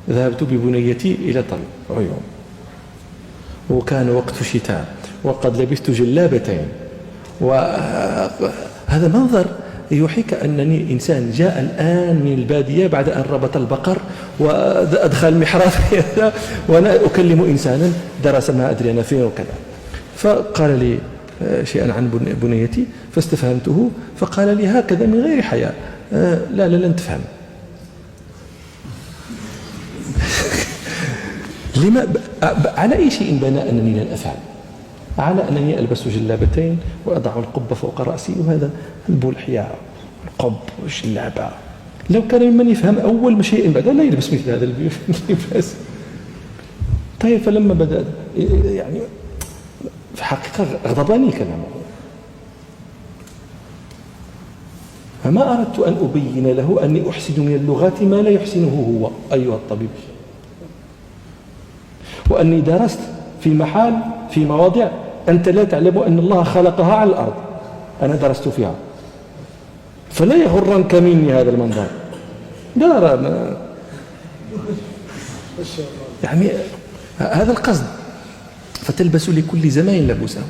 ذهبت ببنيتي إلى طبيب عيون، وكان وقت شتاء وقد لبست جلابتين، وهذا منظر يوحيك أنني إنسان جاء الآن من البادية بعد أن ربط البقر وأدخل المحراب وأنا أكلم إنسانا درس ما أدري أنا فين وكذا. فقال لي شيئا عن بنيتي فاستفهمته، فقال لي هكذا من غير حياء: لا لن تفهم. لما على أي شيء بنى أنني لن أفهم؟ على أنني ألبس جلابتين وأضع القبة فوق رأسي، وهذا البلحية القب والجلابة. لو كان ممن يفهم أول شيء بعد لا يلبس مثل هذا اللباس. طيب فلما بدأ يعني في حقيقة غضبني كلامه، فما أردت أن أبين له أني أحسن من اللغات ما لا يحسنه هو أيها الطبيب، وأني درست في محال في مواضع أنت لا تعلم أن الله خلقها على الأرض، أنا درست فيها، فلا يغرنك مني هذا المنظر. لا يعني هذا القصد. فتلبس لكل زمان لبسه.